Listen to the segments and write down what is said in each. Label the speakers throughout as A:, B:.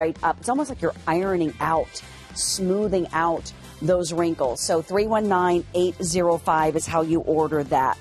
A: right up. It's almost like you're ironing out, smoothing out those wrinkles. So 319-805 is how you order that.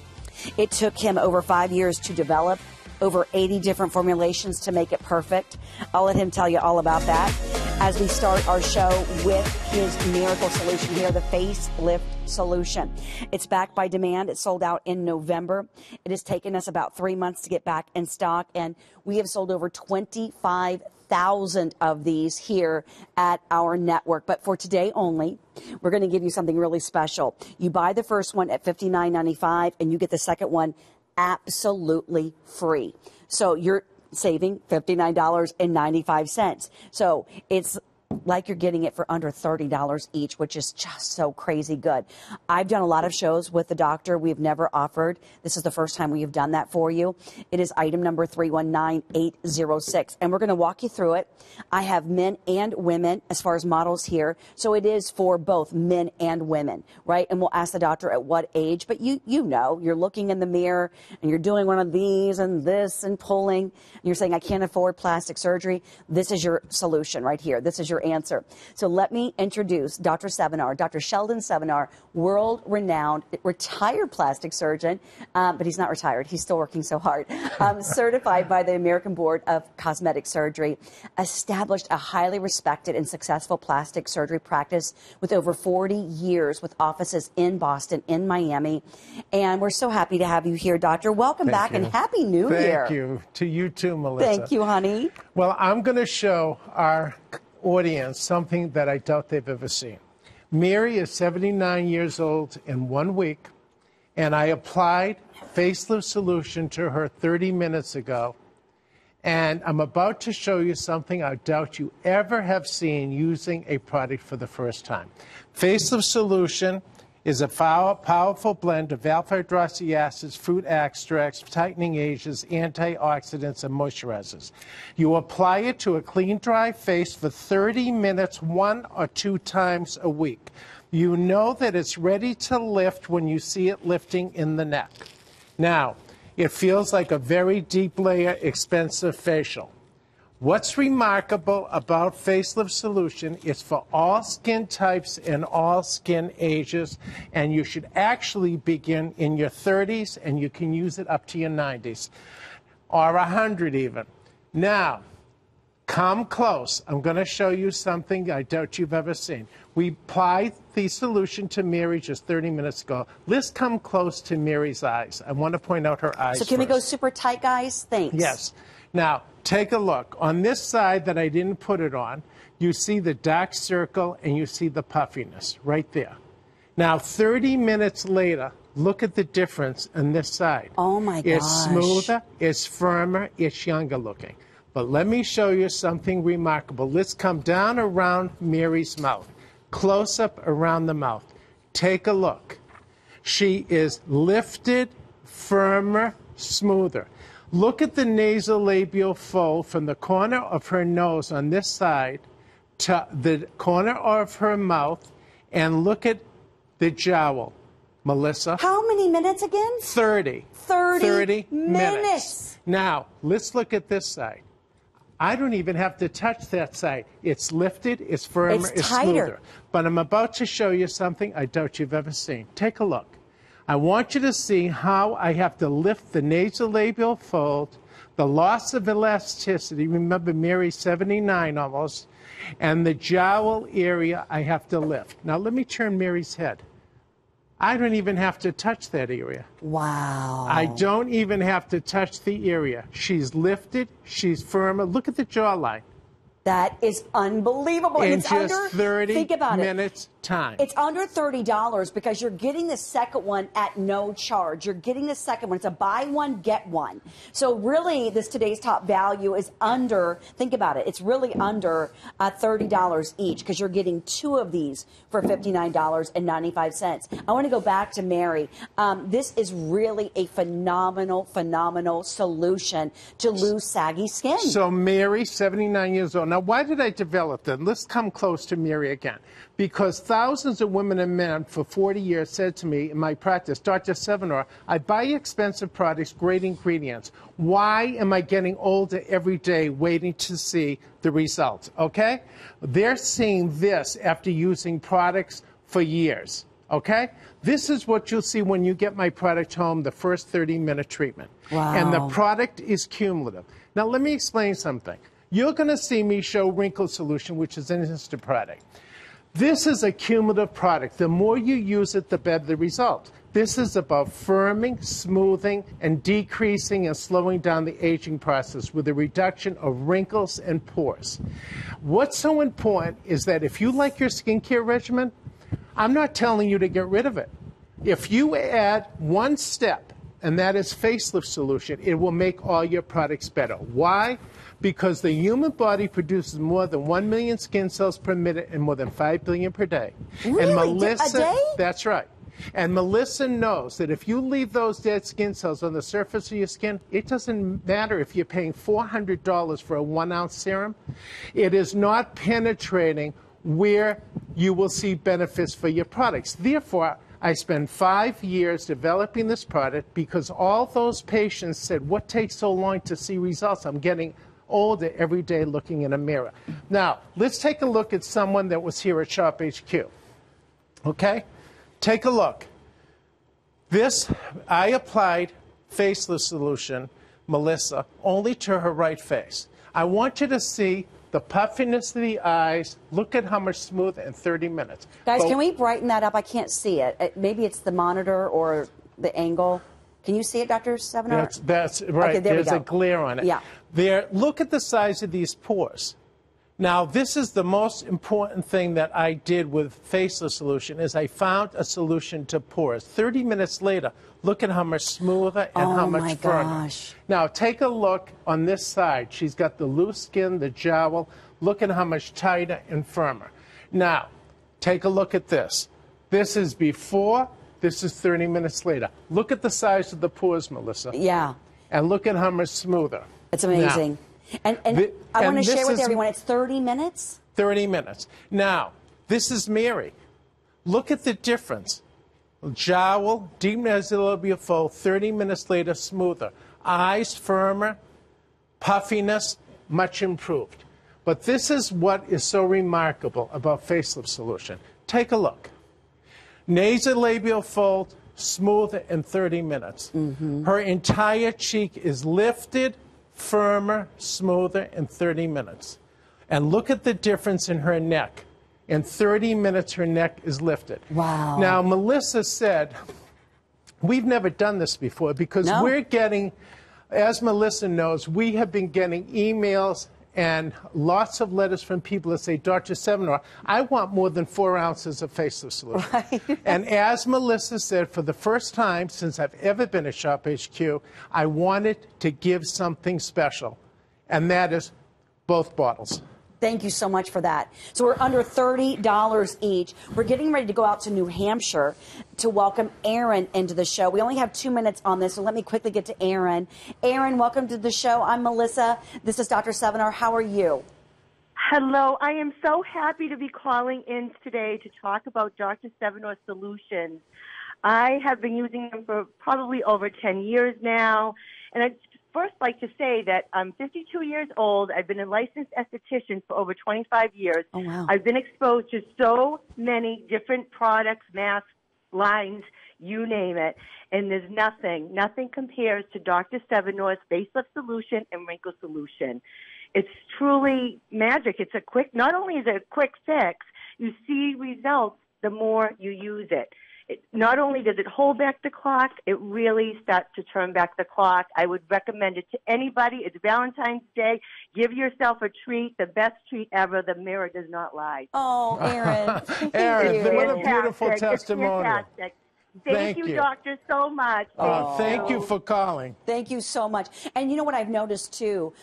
A: It took him over 5 years to develop, over 80 different formulations to make it perfect. I'll let him tell you all about that as we start our show with his miracle solution here, the facelift solution. It's backed by demand. It sold out in November. It has taken us about 3 months to get back in stock, and we have sold over 25,000 of these here at our network. But for today only, we're going to give you something really special. You buy the first one at $59.95, and you get the second one absolutely free. So you're saving $59.95. So it's like you're getting it for under $30 each, which is just so crazy good. I've done a lot of shows with the doctor. We've never offered. This is the first time we have done that for you. It is item number 319806, and we're going to walk you through it. I have men and women as far as models here, so it is for both men and women, right? And we'll ask the doctor at what age, but you know, you're looking in the mirror and you're doing one of these and this and pulling, and you're saying, I can't afford plastic surgery. This is your solution right here. This is your answer. So let me introduce Dr. Sevinor, Dr. Sheldon Sevinor, world-renowned retired plastic surgeon, but he's not retired. He's still working so hard. Certified by the American Board of Cosmetic Surgery, established a highly respected and successful plastic surgery practice with over 40 years with offices in Boston, in Miami. And we're so happy to have you here, Doctor. Welcome back and Happy New Year.
B: Thank you. To you too, Melissa.
A: Thank you, honey.
B: Well, I'm going to show our audience something that I doubt they've ever seen. Mary is 79 years old in 1 week, and I applied facelift solution to her 30 minutes ago. And I'm about to show you something I doubt you ever have seen using a product for the first time. Facelift solution is a powerful blend of alpha-hydroxy acids, fruit extracts, tightening agents, antioxidants, and moisturizers. You apply it to a clean, dry face for 30 minutes, 1 or 2 times a week. You know that it's ready to lift when you see it lifting in the neck. Now, it feels like a very deep layer, expensive facial. What's remarkable about facelift solution is for all skin types and all skin ages, and you should actually begin in your 30s, and you can use it up to your 90s or 100 even. Now, come close. I'm going to show you something I doubt you've ever seen. We applied the solution to Mary just 30 minutes ago. Let's come close to Mary's eyes. I want to point out her eyes.
A: So can we go super tight, guys? Thanks.
B: Yes. Now, take a look. On this side that I didn't put it on, you see the dark circle and you see the puffiness right there. Now, 30 minutes later, look at the difference on this side.
A: Oh, my gosh.
B: It's smoother, it's firmer, it's younger looking. But let me show you something remarkable. Let's come down around Mary's mouth, close up around the mouth. Take a look. She is lifted, firmer, smoother. Look at the nasolabial fold from the corner of her nose on this side to the corner of her mouth, and look at the jowl, Melissa.
A: How many minutes again?
B: 30.
A: 30 minutes.
B: Now, let's look at this side. I don't even have to touch that side. It's lifted, it's firmer, it's smoother. But I'm about to show you something I doubt you've ever seen. Take a look. I want you to see how I have to lift the nasolabial fold, the loss of elasticity. Remember, Mary's 79 almost. And the jowl area I have to lift. Now, let me turn Mary's head. I don't even have to touch that area.
A: Wow.
B: I don't even have to touch the area. She's lifted. She's firmer. Look at the jawline.
A: That is unbelievable.
B: In
A: it's
B: just
A: under,
B: 30
A: think about
B: minutes time.
A: It's under $30 because you're getting the second one at no charge. You're getting the second one. It's a buy one, get one. So really, this today's top value is under, think about it, it's really under $30 each because you're getting 2 of these for $59.95. I want to go back to Mary. This is really a phenomenal solution to lose saggy skin.
B: So Mary, 79 years old. Now, Now, why did I develop them? Let's come close to Mary again. Because thousands of women and men for 40 years said to me in my practice, Dr. Sevinor, I buy expensive products, great ingredients. Why am I getting older every day waiting to see the results? Okay? They're seeing this after using products for years. Okay? This is what you'll see when you get my product home, the first 30-minute treatment.
A: Wow.
B: And the product is cumulative. Now, let me explain something. You're going to see me show Wrinkle Solution, which is an instant product. This is a cumulative product. The more you use it, the better the result. This is about firming, smoothing, and decreasing and slowing down the aging process with a reduction of wrinkles and pores. What's so important is that if you like your skincare regimen, I'm not telling you to get rid of it. If you add one step, and that is facelift solution, it will make all your products better. Why? Because the human body produces more than 1 million skin cells per minute and more than 5 billion per day.
A: Really?
B: And Melissa,
A: a day?
B: That's right. And Melissa knows that if you leave those dead skin cells on the surface of your skin, it doesn't matter if you're paying $400 for a 1-ounce serum. It is not penetrating where you will see benefits for your products. Therefore, I spent 5 years developing this product because all those patients said, what takes so long to see results? I'm getting older every day looking in a mirror. Now, let's take a look at someone that was here at Shop HQ. Okay? Take a look. This, I applied faceless solution, Melissa, only to her right face. I want you to see the puffiness of the eyes. Look at how much smoother in 30 minutes.
A: Guys, can we brighten that up? I can't see it. Maybe it's the monitor or the angle. Can you see it, Dr. Sevinor?
B: That's right.
A: Okay,
B: There's a glare on it.
A: Yeah.
B: There. Look at the size of these pores. Now, this is the most important thing that I did with faceless solution is I found a solution to pores. 30 minutes later, look at how much smoother and how much firmer.
A: Gosh.
B: Now, take a look on this side. She's got the loose skin, the jowl. Look at how much tighter and firmer. Now, take a look at this. This is before, this is 30 minutes later. Look at the size of the pores, Melissa.
A: Yeah.
B: And look at how much smoother.
A: It's amazing. Now, and I want to share with everyone, it's 30 minutes?
B: 30 minutes. Now, this is Mary. Look at the difference. Jowl, deep nasolabial fold, 30 minutes later, smoother. Eyes firmer, puffiness, much improved. But this is what is so remarkable about facelift solution. Take a look. Nasolabial fold, smoother in 30 minutes. Mm-hmm. Her entire cheek is lifted, firmer, smoother in 30 minutes. And look at the difference in her neck. In 30 minutes, her neck is lifted.
A: Wow.
B: Now, Melissa said, we've never done this before because we're getting, as Melissa knows, we have been getting emails and lots of letters from people that say, Dr. Sevinor, I want more than 4 ounces of faceless solution. Right. And as Melissa said, for the first time since I've ever been at Shop HQ, I wanted to give something special, and that is both bottles.
A: Thank you so much for that. So we're under $30 each. We're getting ready to go out to New Hampshire to welcome Aaron into the show. We only have 2 minutes on this, so let me quickly get to Aaron. Aaron, welcome to the show. I'm Melissa. This is Dr. Sevinor. How are you?
C: Hello. I am so happy to be calling in today to talk about Dr. Sevinor Solutions. I have been using them for probably over 10 years now, and I'd first like to say that I'm 52 years old. I've been a licensed esthetician for over 25 years.
A: Oh, wow.
C: I've been exposed to so many different products, masks, lines, you name it, and there's nothing compares to Dr. Sevinor's facelift solution and wrinkle solution. It's truly magic. It's a quick, not only is it a quick fix, you see results the more you use it. Not only does it hold back the clock, it really starts to turn back the clock. I would recommend it to anybody. It's Valentine's Day. Give yourself a treat, the best treat ever. The mirror does not lie.
A: Oh, Aaron.
B: Aaron, what a beautiful
C: It's
B: testimonial.
C: fantastic. Thank you, doctor, so much.
B: Thank you for calling.
A: Thank you so much. And you know what I've noticed too?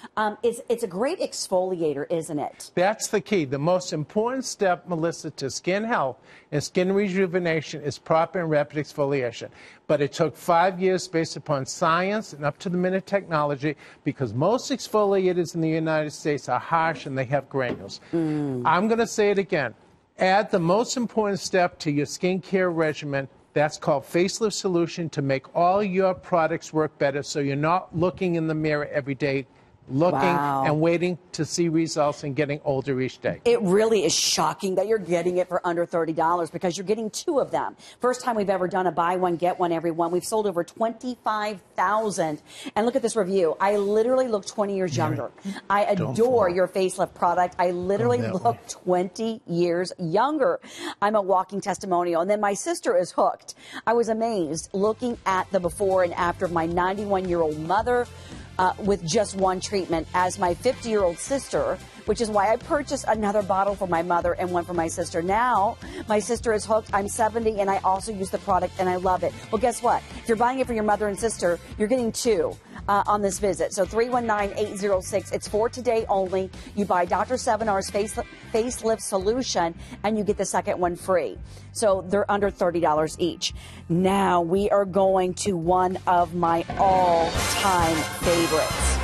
A: It's a great exfoliator, isn't it?
B: That's the key. The most important step, Melissa, to skin health and skin rejuvenation is proper and rapid exfoliation. But it took 5 years based upon science and up-to-the-minute technology because most exfoliators in the United States are harsh and they have granules. I'm going to say it again. Add the most important step to your skincare regimen. That's called Facelift Solution to make all your products work better so you're not looking in the mirror every day, looking and waiting to see results and getting older each day.
A: It really is shocking that you're getting it for under $30 because you're getting 2 of them. First time we've ever done a buy one, get one, every one. We've sold over 25,000. And look at this review. I literally look 20 years younger. I adore your facelift product. I literally look 20 years younger. I'm a walking testimonial. And then my sister is hooked. I was amazed looking at the before and after of my 91-year-old mother with just one treatment as my 50-year-old sister, which is why I purchased another bottle for my mother and one for my sister. Now, my sister is hooked. I'm 70, and I also use the product, and I love it. Well, guess what? If you're buying it for your mother and sister, you're getting 2 on this visit. So 319-806. It's for today only. You buy Dr. Sevinor's Facelift Solution, and you get the second one free. So they're under $30 each. Now we are going to one of my all-time favorites.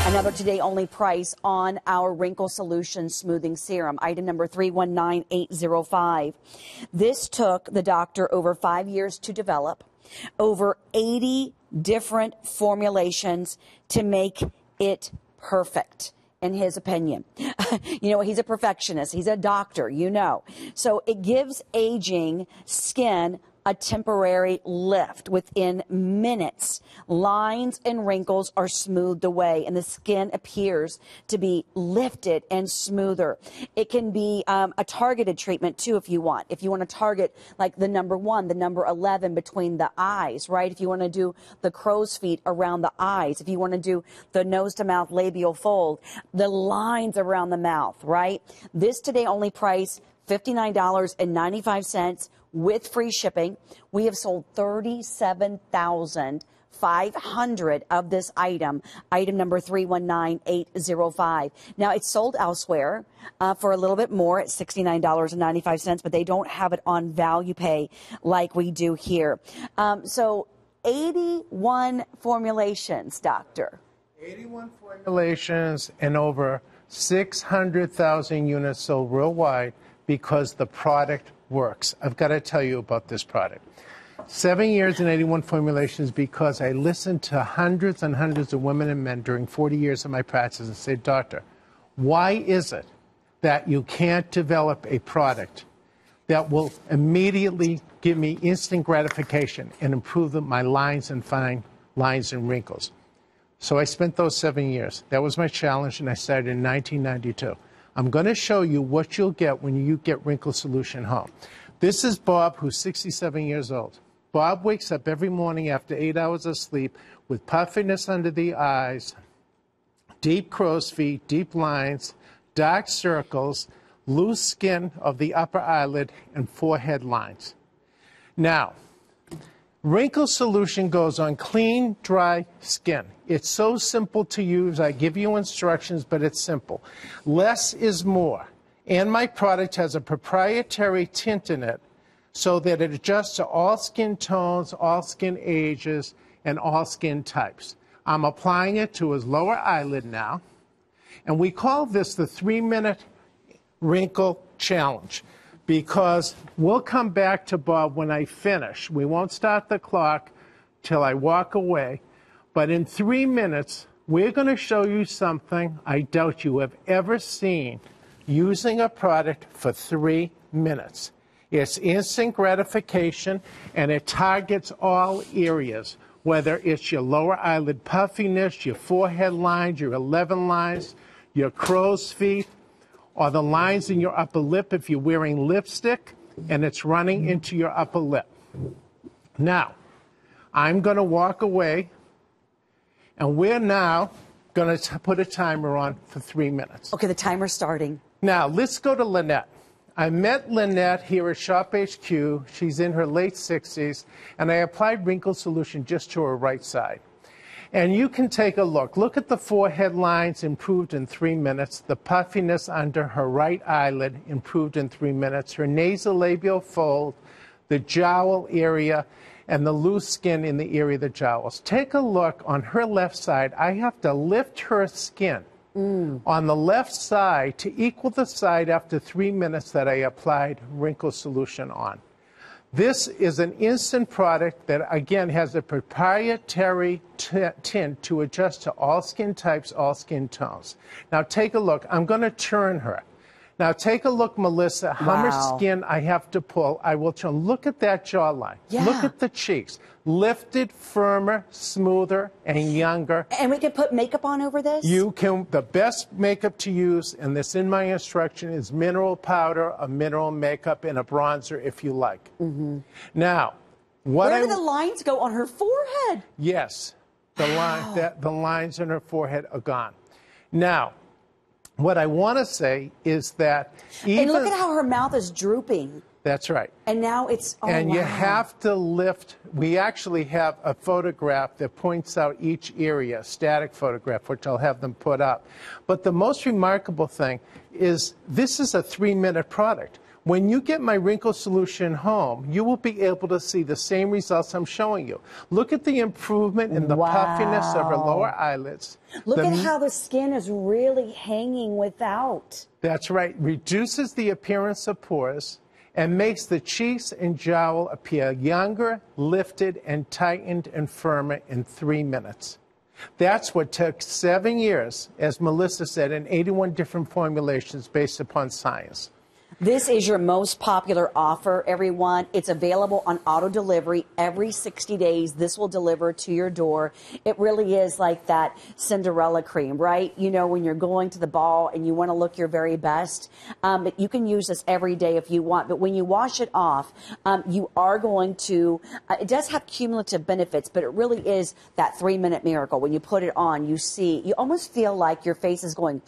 A: Another today only price on our Wrinkle Solution Smoothing Serum, item number 319805. This took the doctor over 5 years to develop, over 80 different formulations to make it perfect, in his opinion. You know, he's a perfectionist. He's a doctor, you know. So it gives aging skin a temporary lift within minutes. Lines and wrinkles are smoothed away and the skin appears to be lifted and smoother. It can be a targeted treatment too if you want. If you want to target like the number 1, the number 11 between the eyes, right? If you want to do the crow's feet around the eyes, if you want to do the nose to mouth labial fold, the lines around the mouth, right? This today only price $59.95 with free shipping. We have sold 37,500 of this item number 319805. Now, it's sold elsewhere for a little bit more at $69.95, but they don't have it on value pay like we do here. So 81 formulations, doctor.
B: 81 formulations and over 600,000 units sold worldwide because the product works. I've got to tell you about this product. 7 years and 81 formulations because I listened to hundreds and hundreds of women and men during 40 years of my practice and said, doctor, why is it that you can't develop a product that will immediately give me instant gratification and improve my lines and fine lines and wrinkles? So I spent those 7 years. That was my challenge, and I started in 1992. I'm going to show you what you'll get when you get Wrinkle Solution home. This is Bob, who's 67 years old. Bob wakes up every morning after 8 hours of sleep with puffiness under the eyes, deep crow's feet, deep lines, dark circles, loose skin of the upper eyelid, and forehead lines. Now, Wrinkle Solution goes on clean, dry skin. It's so simple to use. I give you instructions, but it's simple. Less is more. And my product has a proprietary tint in it so that it adjusts to all skin tones, all skin ages, and all skin types. I'm applying it to his lower eyelid now. And we call this the 3-minute wrinkle challenge, because we'll come back to Bob when I finish. We won't start the clock till I walk away. But in 3 minutes, we're going to show you something I doubt you have ever seen using a product for 3 minutes. It's instant gratification, and it targets all areas, whether it's your lower eyelid puffiness, your forehead lines, your 11 lines, your crow's feet, or the lines in your upper lip if you're wearing lipstick and it's running into your upper lip. Now, I'm going to walk away, and we're now going to put a timer on for 3 minutes.
A: Okay, the timer's starting.
B: Now, let's go to Lynette. I met Lynette here at Shop HQ. She's in her late 60s, and I applied Wrinkle Solution just to her right side. And you can take a look. Look at the forehead lines improved in 3 minutes. The puffiness under her right eyelid improved in 3 minutes. Her nasolabial fold, the jowl area, and the loose skin in the area of the jowls. Take a look on her left side. I have to lift her skin on the left side to equal the side after 3 minutes that I applied Wrinkle Solution on. This is an instant product that, again, has a proprietary tint to adjust to all skin types, all skin tones. Now, take a look. I'm going to turn her. Now, take a look, Melissa, how much skin I have to pull. I will turn. Look at that jawline.
A: Yeah.
B: Look at the cheeks. Lifted, firmer, smoother, and younger.
A: And we can put makeup on over this?
B: You can. The best makeup to use, and this in my instruction, is mineral powder, a mineral makeup, and a bronzer if you like. Now,
A: where do the lines go on her forehead?
B: Yes, the lines on her forehead are gone. Now, what I want to say is that even...
A: And look at how her mouth is drooping.
B: That's right.
A: And now it's... Oh,
B: and
A: wow.
B: you have to lift... We actually have a photograph that points out each area, a static photograph, which I'll have them put up. But the most remarkable thing is this is a 3-minute product. When you get my Wrinkle Solution home, you will be able to see the same results I'm showing you. Look at the improvement in the puffiness of her lower eyelids.
A: Look at how the skin is really hanging without.
B: That's right. Reduces the appearance of pores and makes the cheeks and jowl appear younger, lifted, and tightened and firmer in 3 minutes. That's what took 7 years, as Melissa said, and 81 different formulations based upon science.
A: This is your most popular offer, everyone. It's available on auto delivery every 60 days. This will deliver to your door. It really is like that Cinderella cream, right? You know, when you're going to the ball and you want to look your very best, but you can use this every day if you want. But when you wash it off, you are going to, it does have cumulative benefits, but it really is that 3-minute miracle. When you put it on, you see, you almost feel like your face is going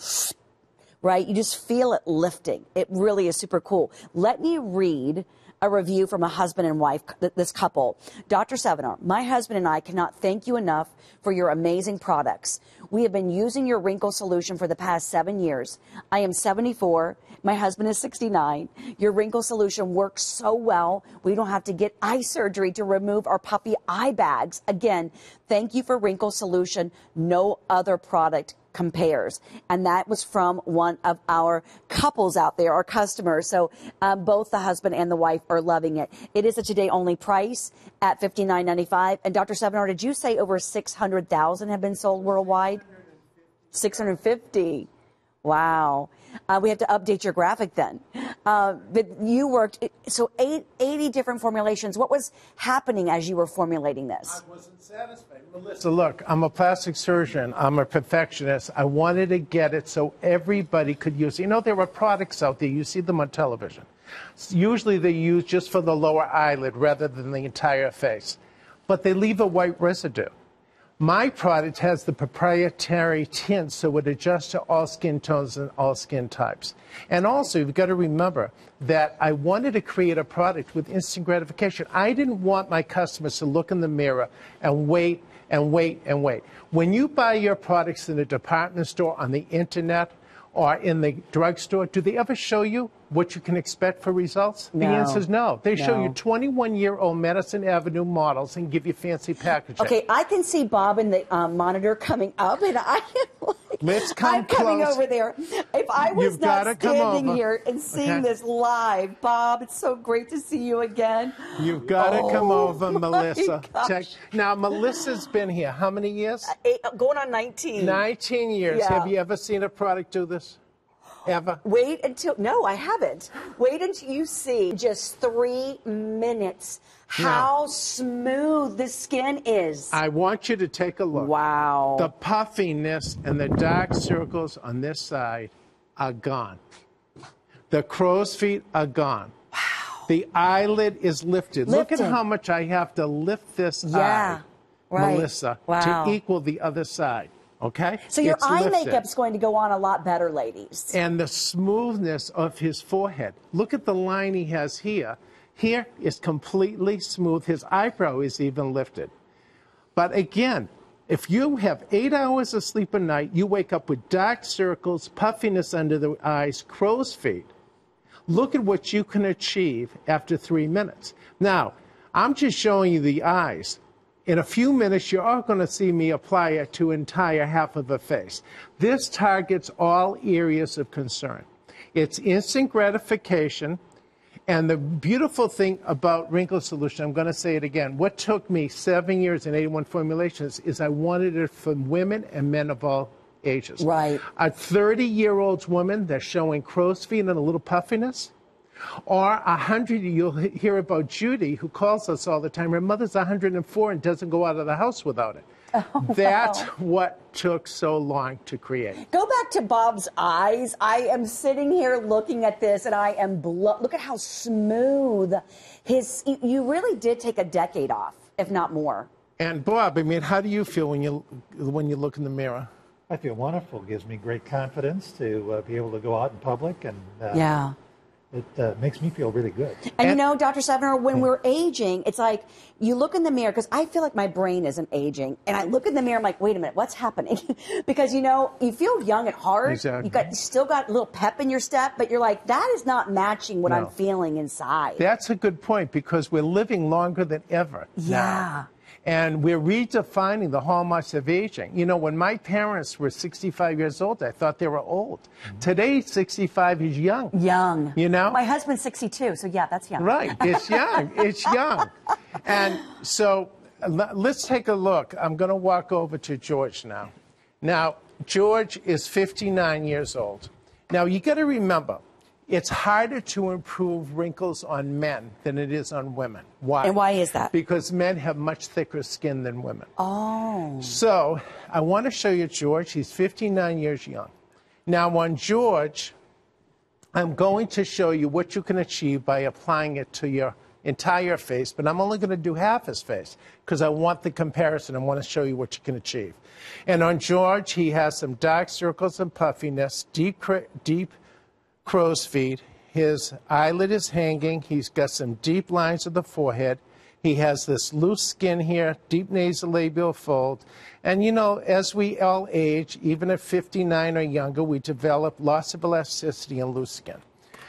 A: right? You just feel it lifting. It really is super cool. Let me read a review from a husband and wife, this couple. Dr. Sevinor, my husband and I cannot thank you enough for your amazing products. We have been using your Wrinkle Solution for the past 7 years. I am 74. My husband is 69. Your Wrinkle Solution works so well. We don't have to get eye surgery to remove our puppy eye bags. Again, thank you for Wrinkle Solution. No other product compares. And that was from one of our couples out there, our customers. So both the husband and the wife are loving it. It is a today only price at $59.95. And Dr. Sevinor, did you say over 600,000 have been sold worldwide? 650. Wow. We have to update your graphic then. But you worked, so 80 different formulations. What was happening as you were formulating this?
B: I wasn't satisfied. Melissa, look, I'm a plastic surgeon. I'm a perfectionist. I wanted to get it so everybody could use it. You know, there are products out there. You see them on television. Usually they're used just for the lower eyelid rather than the entire face. But they leave a white residue. My product has the proprietary tint, so it adjusts to all skin tones and all skin types. And also, you've got to remember that I wanted to create a product with instant gratification. I didn't want my customers to look in the mirror and wait and wait and wait. When you buy your products in a department store, on the internet, or in the drugstore, do they ever show you what you can expect for results?
A: No.
B: The answer is no. They show you 21-year-old Madison Avenue models and give you fancy packaging.
A: Okay, I can see Bob in the monitor coming up, and I am like,
B: Let's come
A: I'm coming
B: close.
A: Over there. If I was
B: You've
A: not
B: gotta come
A: standing
B: over.
A: here and seeing this live, Bob, it's so great to see you again.
B: You've got to come over,
A: my
B: Melissa.
A: gosh.
B: Now, Melissa's been here how many years?
A: Going on 19.
B: 19 years.
A: Yeah.
B: Have you ever seen a product do this? Ever?
A: Wait until, no, I haven't. Wait until you see just 3 minutes how smooth the skin is.
B: I want you to take a look.
A: Wow.
B: The puffiness and the dark circles on this side are gone. The crow's feet are gone.
A: Wow.
B: The eyelid is lifted. Look at how much I have to lift this eye,
A: right.
B: Melissa, to equal the other side. Okay?
A: So your
B: It's
A: eye
B: lifted.
A: makeup's going to go on a lot better, ladies.
B: And the smoothness of his forehead. Look at the line he has here. Here is completely smooth. His eyebrow is even lifted. But again, if you have 8 hours of sleep a night, you wake up with dark circles, puffiness under the eyes, crow's feet. Look at what you can achieve after 3 minutes. Now, I'm just showing you the eyes. In a few minutes, you're all going to see me apply it to entire half of the face. This targets all areas of concern. It's instant gratification. And the beautiful thing about Wrinkle Solution, I'm going to say it again, what took me 7 years and 81 formulations is I wanted it for women and men of all ages.
A: Right.
B: A 30-year-old woman that's showing crow's feet and a little puffiness, or 100, you'll hear about Judy, who calls us all the time. Her mother's 104 and doesn't go out of the house without it. Oh, that's what took so long to create.
A: Go back to Bob's eyes. I am sitting here looking at this, and I am look at how smooth you really did take a decade off, if not more.
B: And Bob, I mean, how do you feel when you look in the mirror?
D: I feel wonderful. It gives me great confidence to be able to go out in public, and
A: yeah.
D: It makes me feel really good.
A: And you know, Dr. Sevinor, when we're aging, it's like you look in the mirror, because I feel like my brain isn't aging. And I look in the mirror, I'm like, wait a minute, what's happening? Because, you know, you feel young at heart.
B: Exactly.
A: You still got a little pep in your step, but you're like, that is not matching what I'm feeling inside.
B: That's a good point, because we're living longer than ever now. And we're redefining the hallmarks of aging. You know, when my parents were 65 years old, I thought they were old. Today, 65 is young.
A: Young.
B: You know?
A: My husband's 62, so yeah, that's young.
B: Right. It's young. It's young. And so let's take a look. I'm going to walk over to George now. Now, George is 59 years old. Now, you got to remember, it's harder to improve wrinkles on men than it is on women. Why?
A: And why is that?
B: Because men have much thicker skin than women.
A: Oh.
B: So I want to show you George. He's 59 years young. Now on George, I'm going to show you what you can achieve by applying it to your entire face, but I'm only going to do half his face because I want the comparison. I want to show you what you can achieve. And on George, he has some dark circles and puffiness, deep crow's feet. His eyelid is hanging. He's got some deep lines of the forehead. He has this loose skin here, deep nasolabial fold. And, you know, as we all age, even at 59 or younger, we develop loss of elasticity and loose skin.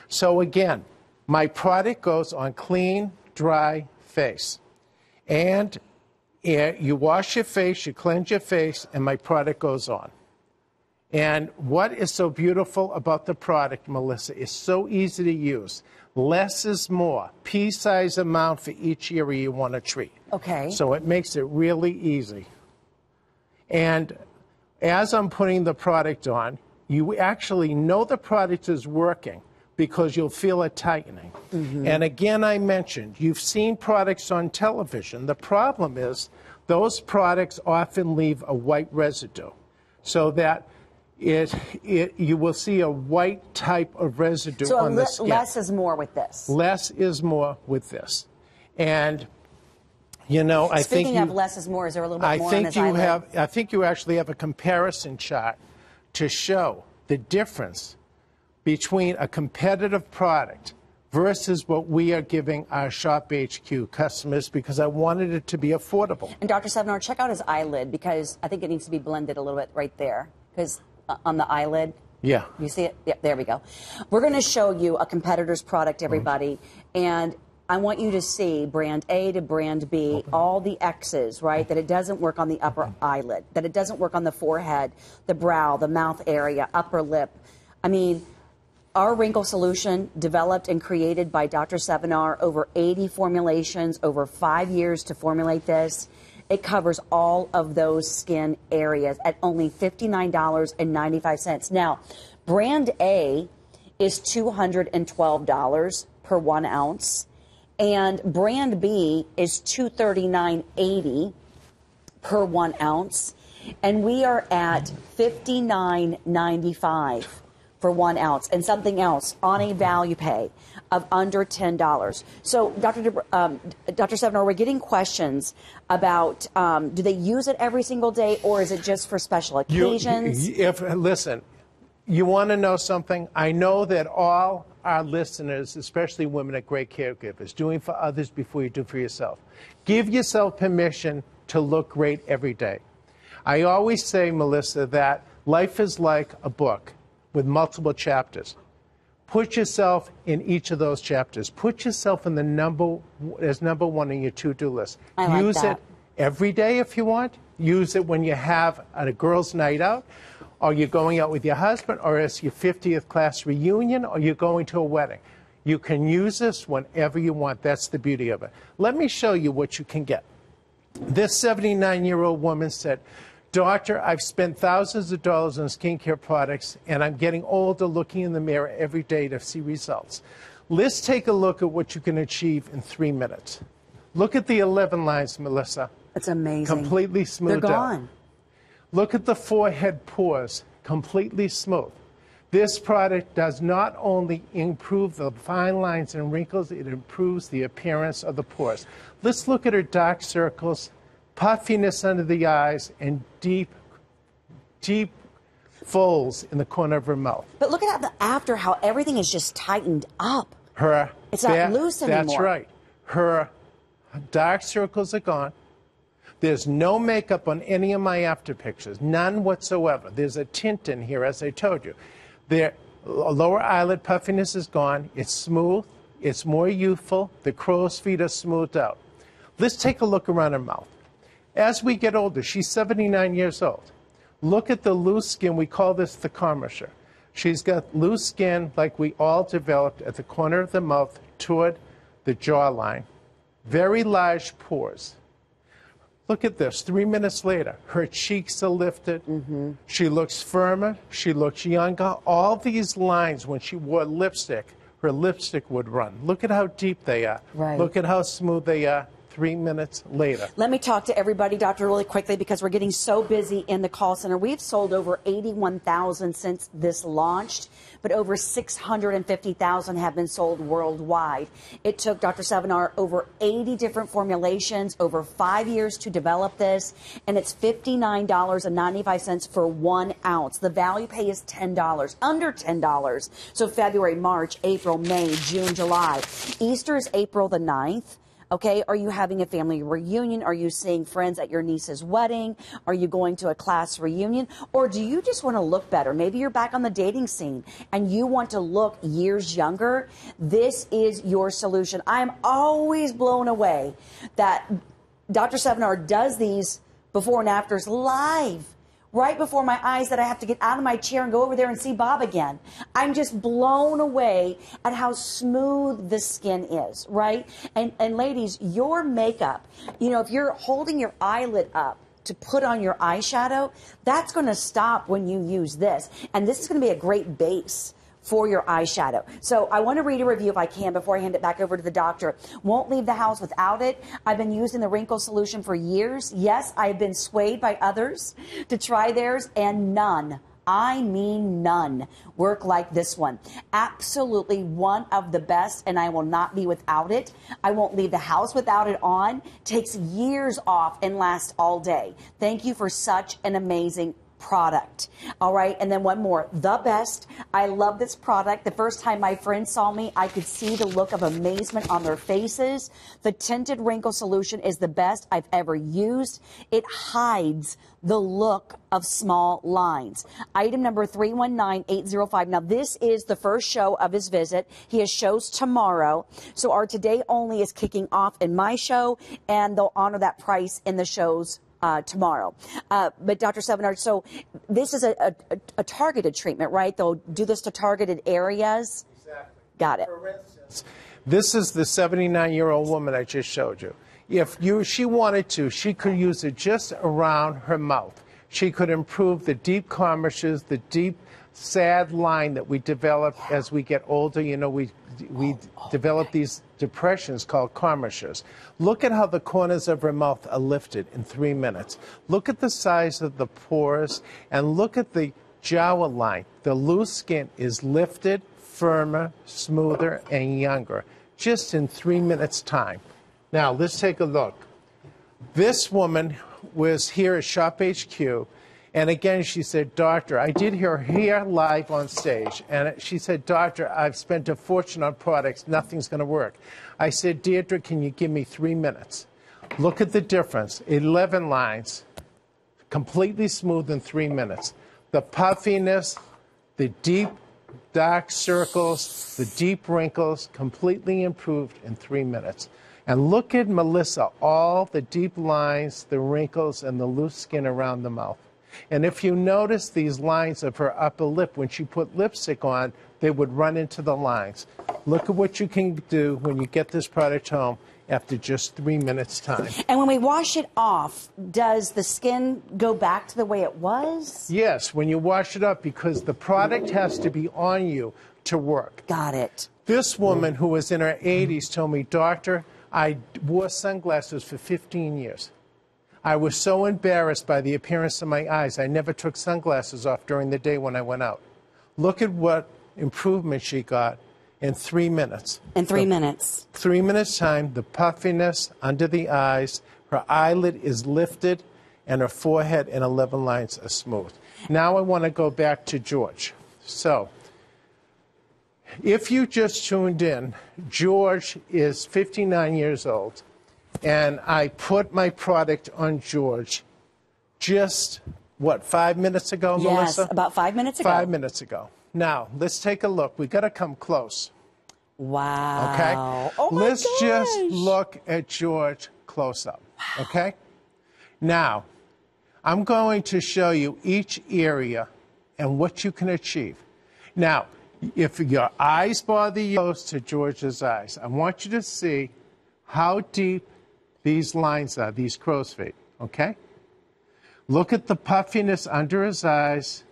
B: So, again, my product goes on clean, dry face. And you wash your face, you cleanse your face, and my product goes on. And what is so beautiful about the product, Melissa, is so easy to use. Less is more. Pea-size amount for each area you want to treat.
A: Okay.
B: So it makes it really easy. And as I'm putting the product on, you actually know the product is working because you'll feel it tightening. Mm-hmm. And again, I mentioned, you've seen products on television. The problem is those products often leave a white residue, so that you will see a white type of residue on the skin.
A: So less is more with this.
B: Less is more with this. And, you know, I think
A: Speaking of less is more, is there a little bit more on his eyelid?
B: I think you actually have a comparison chart to show the difference between a competitive product versus what we are giving our Shop HQ customers, because I wanted it to be affordable.
A: And Dr. Sevinor, check out his eyelid, because I think it needs to be blended a little bit right there. Because on the eyelid.
B: Yeah.
A: You see it? Yep, there we go. We're going to show you a competitor's product, everybody. And I want you to see brand A to brand B, all the X's, right? That it doesn't work on the upper eyelid, that it doesn't work on the forehead, the brow, the mouth area, upper lip. I mean, our wrinkle solution, developed and created by Dr. Sevinor, over 80 formulations, over 5 years to formulate this. It covers all of those skin areas at only $59.95. Now, brand A is $212 per 1 ounce, and brand B is $239.80 per 1 ounce, and we are at $59.95 for 1 ounce, and something else on a value pay of under $10. So, Dr. Sevinor, we're getting questions about do they use it every single day, or is it just for special occasions?
B: Listen, you want to know something? I know that all our listeners, especially women, are great caregivers, doing for others before you do for yourself. Give yourself permission to look great every day. I always say, Melissa, that life is like a book with multiple chapters. Put yourself in each of those chapters. Put yourself in the number one on your to-do list. Use it every day if you want. Use it when you have a girls' night out, or you're going out with your husband, or it's your 50th class reunion, or you're going to a wedding. You can use this whenever you want. That's the beauty of it. Let me show you what you can get. This 79-year-old woman said, "Doctor, I've spent thousands of dollars on skincare products, and I'm getting older looking in the mirror every day to see results." Let's take a look at what you can achieve in 3 minutes. Look at the 11 lines, Melissa.
A: It's amazing.
B: Completely smoothed
A: They're gone.
B: out. Look at the forehead pores, completely smooth. This product does not only improve the fine lines and wrinkles, it improves the appearance of the pores. Let's look at her dark circles, puffiness under the eyes, and deep folds in the corner of her mouth.
A: But look at how everything is just tightened up. It's not loose anymore.
B: That's right. Her dark circles are gone. There's no makeup on any of my after pictures, none whatsoever. There's a tint in here, as I told you. The lower eyelid puffiness is gone. It's smooth. It's more youthful. The crow's feet are smoothed out. Let's take a look around her mouth. As we get older, she's 79 years old. Look at the loose skin. We call this the commissure. She's got loose skin like we all developed at the corner of the mouth toward the jawline. Very large pores. Look at this. 3 minutes later, her cheeks are lifted. She looks firmer. She looks younger. All these lines, when she wore lipstick, her lipstick would run. Look at how deep they are.
A: Right.
B: Look at how smooth they are 3 minutes later.
A: Let me talk to everybody, Doctor, really quickly, because we're getting so busy in the call center. We've sold over 81,000 since this launched, but over 650,000 have been sold worldwide. It took Dr. Sevinor over 80 different formulations, over 5 years to develop this, and it's $59.95 for 1 ounce. The value pay is $10, under $10. So February, March, April, May, June, July. Easter is April the 9th. Okay, are you having a family reunion? Are you seeing friends at your niece's wedding? Are you going to a class reunion? Or do you just want to look better? Maybe you're back on the dating scene and you want to look years younger. This is your solution. I'm always blown away that Dr. Sevinor does these before and afters live, right before my eyes, that I have to get out of my chair and go over there and see Bob again. I'm just blown away at how smooth the skin is, right? And ladies, your makeup, you know, if you're holding your eyelid up to put on your eyeshadow, that's going to stop when you use this. And this is going to be a great base for your eyeshadow. So I want to read a review if I can before I hand it back over to the doctor. Won't leave the house without it. I've been using the wrinkle solution for years. Yes, I've been swayed by others to try theirs, and none, I mean none, work like this one. Absolutely one of the best, and I will not be without it. I won't leave the house without it on. Takes years off and lasts all day. Thank you for such an amazing product. All right, and then one more, the best. I love this product. The first time my friends saw me, I could see the look of amazement on their faces. The tinted wrinkle solution is the best I've ever used. It hides the look of small lines. Item number 319805. Now, this is the first show of his visit. He has shows tomorrow. So our today only is kicking off in my show, and they'll honor that price in the shows tomorrow. But Dr. Sevinor, so this is a targeted treatment, right? They'll do this to targeted areas?
B: Exactly.
A: Got it.
B: For instance, this is the 79-year-old woman I just showed you. If she wanted to, she could use it just around her mouth. She could improve the deep commissures, the deep, sad line that we develop as we get older. You know, we develop these depressions called commissures. Look at how the corners of her mouth are lifted in 3 minutes. Look at the size of the pores, and look at the jowl line. The loose skin is lifted, firmer, smoother, and younger, just in 3 minutes' time. Now, let's take a look. This woman was here at Shop HQ, and again, she said, "Doctor, I did her hair live on stage." And she said, "Doctor, I've spent a fortune on products. Nothing's going to work." I said, "Deirdre, can you give me 3 minutes?" Look at the difference. 11 lines, completely smooth in 3 minutes. The puffiness, the deep dark circles, the deep wrinkles, completely improved in 3 minutes. And look at Melissa, all the deep lines, the wrinkles, and the loose skin around the mouth. And if you notice these lines of her upper lip, when she put lipstick on, they would run into the lines. Look at what you can do when you get this product home after just 3 minutes' time.
A: And when we wash it off, does the skin go back to the way it was?
B: Yes, when you wash it up, because the product has to be on you to work.
A: Got it.
B: This woman who was in her 80s told me, "Doctor, I wore sunglasses for 15 years. I was so embarrassed by the appearance of my eyes, I never took sunglasses off during the day when I went out." Look at what improvement she got in 3 minutes.
A: In 3 minutes.
B: 3 minutes time, the puffiness under the eyes, her eyelid is lifted, and her forehead and 11 lines are smooth. Now I want to go back to George. So, if you just tuned in, George is 59 years old, and I put my product on George just, what, 5 minutes ago, Melissa?
A: Yes, about 5 minutes ago.
B: 5 minutes ago. Now, let's take a look. We've got to come close.
A: Wow.
B: Okay?
A: Oh my
B: Let's
A: gosh.
B: just look at George close up. Wow. Okay? Now, I'm going to show you each area and what you can achieve. Now, if your eyes bother you, close to George's eyes, I want you to see how deep these lines are, these crow's feet. Okay? Look at the puffiness under his eyes,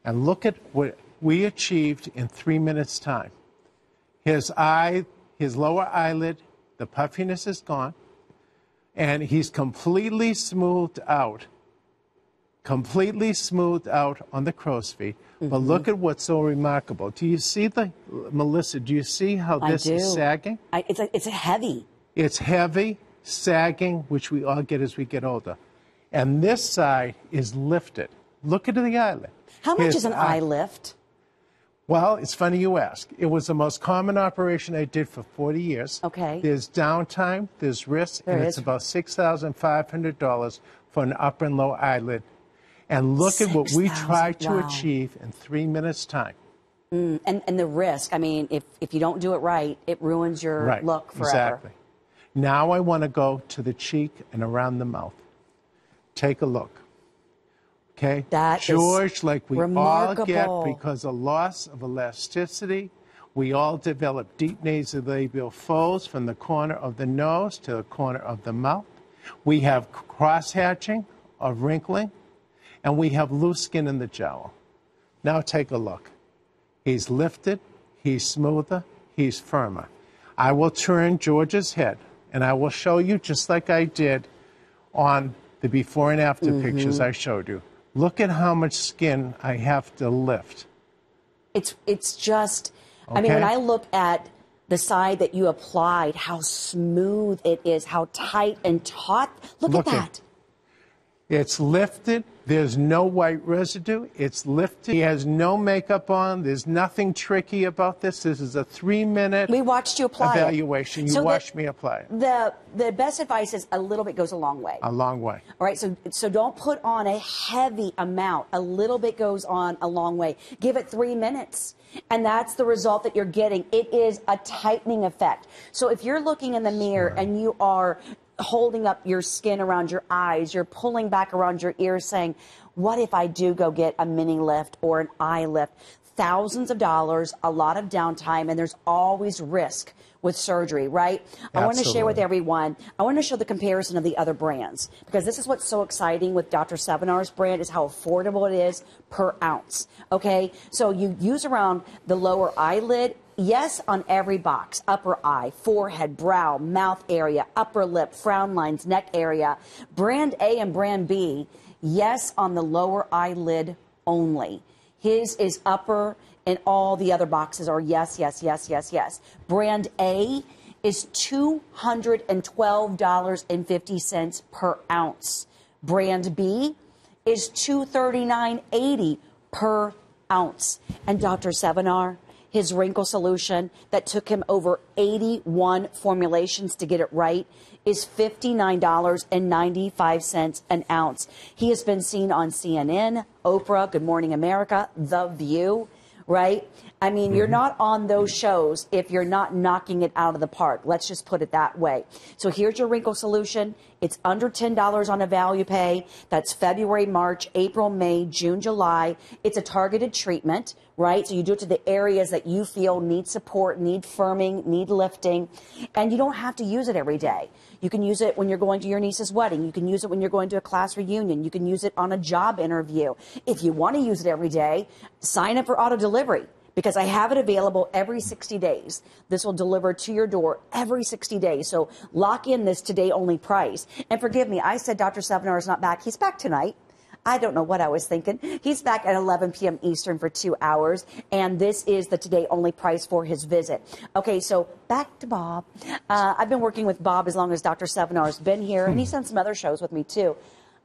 B: and look at what we achieved in 3 minutes' time. His lower eyelid, the puffiness is gone, and he's completely smoothed out on the crow's feet. Mm-hmm. But look at what's so remarkable. Do you see Melissa, do you see how this is sagging?
A: It's heavy.
B: It's heavy, sagging, which we all get as we get older. And this side is lifted. Look at the eyelid.
A: How much is an eye lift?
B: Well, it's funny you ask. It was the most common operation I did for 40 years.
A: Okay.
B: There's downtime, there's risk, and it's about $6,500 for an upper and lower eyelid. And look at what we tried to achieve in 3 minutes' time.
A: And the risk, I mean, if you don't do it right, it ruins your look forever.
B: Exactly. Now I want to go to the cheek and around the mouth. Take a look. Okay?
A: That
B: George,
A: is
B: like we
A: remarkable.
B: all get because of loss of elasticity, we all develop deep nasolabial folds from the corner of the nose to the corner of the mouth. We have cross-hatching or wrinkling, and we have loose skin in the jowl. Now take a look. He's lifted, he's smoother, he's firmer. I will turn George's head, and I will show you just like I did on the before and after pictures I showed you. Look at how much skin I have to lift.
A: It's just, I mean, when I look at the side that you applied, how smooth it is, how tight and taut. Look at that.
B: It's lifted. There's no white residue. It's lifted. He has no makeup on. There's nothing tricky about this. This is a 3-minute
A: we watched you apply
B: evaluation. You watched me apply it.
A: The best advice is a little bit goes a long way.
B: A long way.
A: All right, so don't put on a heavy amount. A little bit goes on a long way. Give it 3 minutes, and that's the result that you're getting. It is a tightening effect. So if you're looking in the mirror and you are holding up your skin around your eyes, you're pulling back around your ears saying, what if I do go get a mini lift or an eye lift? Thousands of dollars, a lot of downtime, and there's always risk with surgery, right? I want to share with everyone, I want to show the comparison of the other brands, because this is what's so exciting with Dr. Sevinor's brand is how affordable it is per ounce, okay? So you use around the lower eyelid, yes, on every box, upper eye, forehead, brow, mouth area, upper lip, frown lines, neck area. Brand A and brand B, yes, on the lower eyelid only. His is upper, and all the other boxes are yes, yes, yes, yes, yes. Brand A is $212.50 per ounce. Brand B is $239.80 per ounce. And Dr. Sevinor, his wrinkle solution that took him over 81 formulations to get it right is $59.95 an ounce. He has been seen on CNN, Oprah, Good Morning America, The View, right? I mean, you're not on those shows if you're not knocking it out of the park. Let's just put it that way. So here's your wrinkle solution. It's under $10 on a value pay. That's February, March, April, May, June, July. It's a targeted treatment, right? So you do it to the areas that you feel need support, need firming, need lifting. And you don't have to use it every day. You can use it when you're going to your niece's wedding. You can use it when you're going to a class reunion. You can use it on a job interview. If you want to use it every day, sign up for auto delivery, because I have it available every 60 days. This will deliver to your door every 60 days. So lock in this today only price. And forgive me, I said Dr. Sevinor is not back. He's back tonight. I don't know what I was thinking. He's back at 11 p.m. Eastern for 2 hours. And this is the today only price for his visit. Okay, so back to Bob. I've been working with Bob as long as Dr. Sevinor has been here. And he's done some other shows with me, too.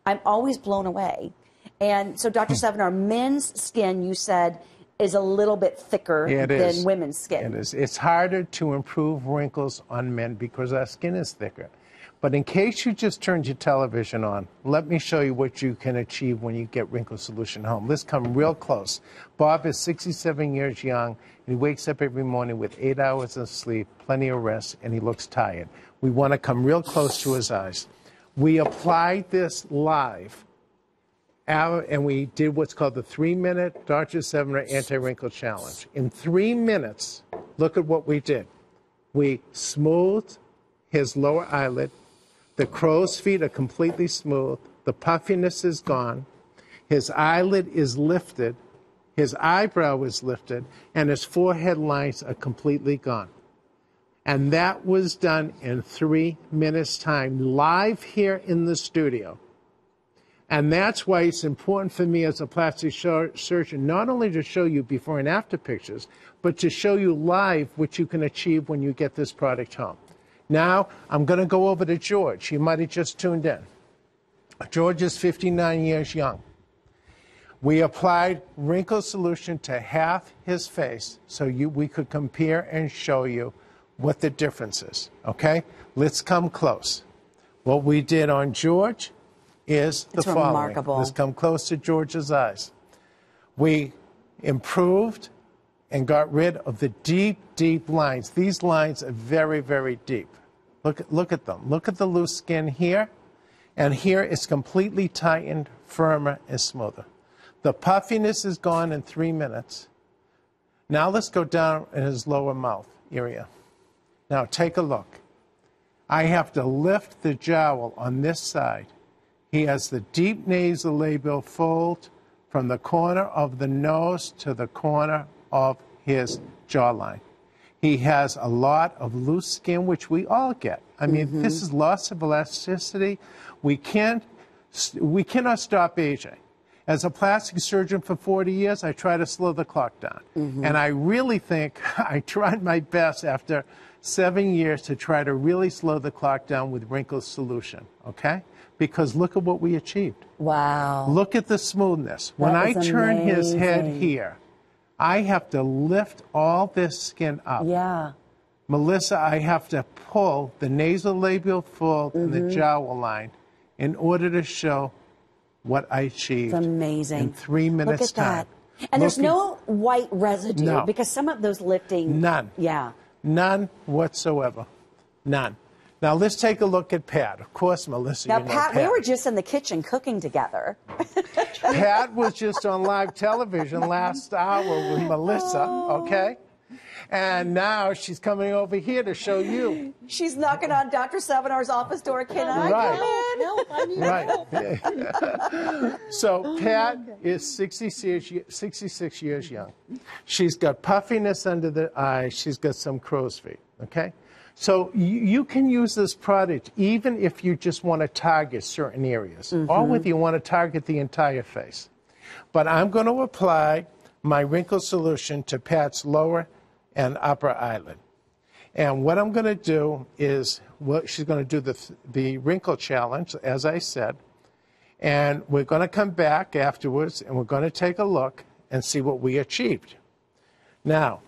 A: I'm always blown away. And so, Dr. Sevinor, men's skin, you said, is a little bit thicker than women's skin.
B: It is. It's harder to improve wrinkles on men because our skin is thicker. But in case you just turned your television on, let me show you what you can achieve when you get Wrinkle Solution home. Let's come real close. Bob is 67 years young, and he wakes up every morning with 8 hours of sleep, plenty of rest, and he looks tired. We want to come real close to his eyes. We applied this live, and we did what's called the 3-minute Dr. Sevinor Anti-Wrinkle Challenge. In 3 minutes, look at what we did. We smoothed his lower eyelid. The crow's feet are completely smooth. The puffiness is gone. His eyelid is lifted. His eyebrow is lifted. And his forehead lines are completely gone. And that was done in 3 minutes' time, live here in the studio. And that's why it's important for me as a plastic surgeon not only to show you before and after pictures, but to show you live what you can achieve when you get this product home. Now, I'm going to go over to George. You might have just tuned in. George is 59 years young. We applied Wrinkle Solution to half his face so we could compare and show you what the difference is, okay? Let's come close. What we did on George is the following.
A: Remarkable.
B: Let's come close to George's eyes. We improved and got rid of the deep, deep lines. These lines are very, very deep. Look at them. Look at the loose skin here. And here it's completely tightened, firmer, and smoother. The puffiness is gone in 3 minutes. Now let's go down in his lower mouth area. Now take a look. I have to lift the jowl on this side. He has the deep nasolabial fold from the corner of the nose to the corner of his jawline. He has a lot of loose skin, which we all get. I mean, this is loss of elasticity. We cannot stop aging. As a plastic surgeon for 40 years, I try to slow the clock down. And I really think I tried my best after 7 years to try to really slow the clock down with Wrinkle Solution, okay? Because look at what we achieved.
A: Wow.
B: Look at the smoothness. When I turn his head here, I have to lift all this skin up.
A: Yeah.
B: Melissa, I have to pull the nasolabial fold and the jowl line in order to show what I achieved.
A: It's amazing.
B: In 3 minutes'
A: Look at
B: time.
A: that. And there's no white residue.
B: No.
A: Because some of those lifting.
B: None.
A: Yeah.
B: None whatsoever. None. Now, let's take a look at Pat. Of course, Melissa,
A: Now,
B: you know
A: Pat, we were just in the kitchen cooking together.
B: Pat was just on live television last hour with Melissa, okay? And now she's coming over here to show you.
A: She's knocking on Dr. Sevinor's office door. Can I come in?
E: No, I mean,
B: Right. So Pat is 66 years young. She's got puffiness under the eyes. She's got some crow's feet, okay? So you can use this product even if you just want to target certain areas, or whether you want to target the entire face. But I'm going to apply my wrinkle solution to Pat's lower and upper eyelid. And what I'm going to do is, she's going to do the wrinkle challenge, as I said. And we're going to come back afterwards, and we're going to take a look and see what we achieved. Now,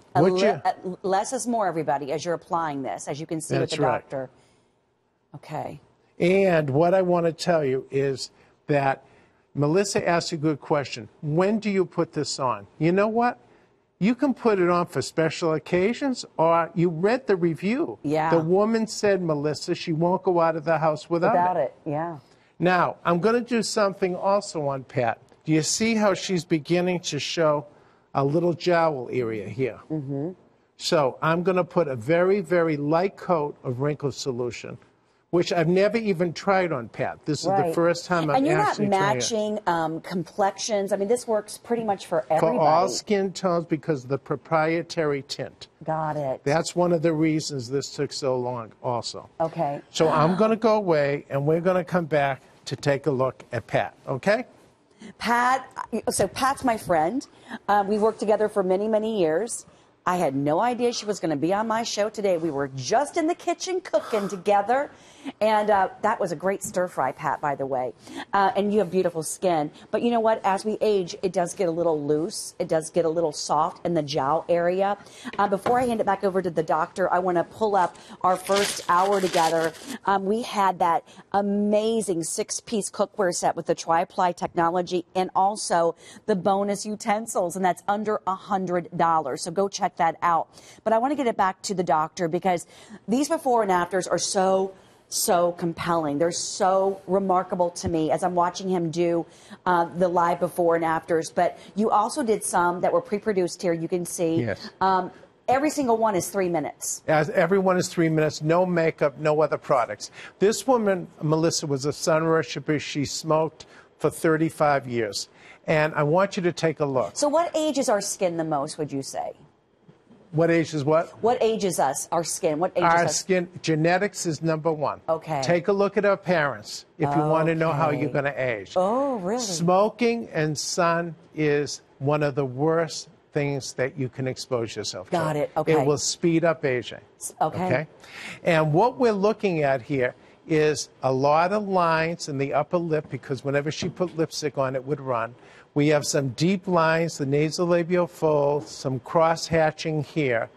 A: less is more, everybody, as you're applying this, as you can see with the doctor. Okay.
B: And what I want to tell you is that Melissa asked a good question. When do you put this on? You know what? You can put it on for special occasions, or you read the review.
A: Yeah.
B: The woman said, Melissa, she won't go out of the house without it.
A: Yeah.
B: Now, I'm going to do something also on Pat. Do you see how she's beginning to show a little jowl area here?
A: Mm-hmm.
B: So I'm going to put a very, very light coat of wrinkle solution, which I've never even tried on Pat. This is the first time I'm actually trying it.
A: And you're not matching complexions. I mean, this works pretty much for everybody.
B: For all skin tones because of the proprietary tint.
A: Got it.
B: That's one of the reasons this took so long also.
A: Okay.
B: So I'm going to go away, and we're going to come back to take a look at Pat, okay?
A: Pat, so Pat's my friend. We worked together for many, many years. I had no idea she was going to be on my show today. We were just in the kitchen cooking together. And that was a great stir fry, Pat, by the way. And you have beautiful skin. But you know what? As we age, it does get a little loose. It does get a little soft in the jowl area. Before I hand it back over to the doctor, I want to pull up our first hour together. We had that amazing 6-piece cookware set with the tri-ply technology and also the bonus utensils, and that's under $100. So go check that out. But I want to get it back to the doctor because these before and afters are so compelling. They're so remarkable to me as I'm watching him do the live before and afters. But you also did some that were pre-produced here. You can see.
B: Yes.
A: Every single one is 3 minutes.
B: Everyone is 3 minutes, no makeup, no other products. This woman, Melissa, was a sun worshiper. She smoked for 35 years. And I want you to take a look.
A: So what ages our skin the most, would you say?
B: What age is what?
A: What ages us, our skin? What ages
B: our
A: us?
B: skin, genetics is number one.
A: Okay.
B: Take a look at our parents if you want to know how you're going to age.
A: Oh, really?
B: Smoking and sun is one of the worst things that you can expose yourself to.
A: Got it. Okay.
B: It will speed up aging.
A: Okay.
B: And what we're looking at here is a lot of lines in the upper lip because whenever she put lipstick on, it would run. We have some deep lines, the nasolabial fold, some cross-hatching here,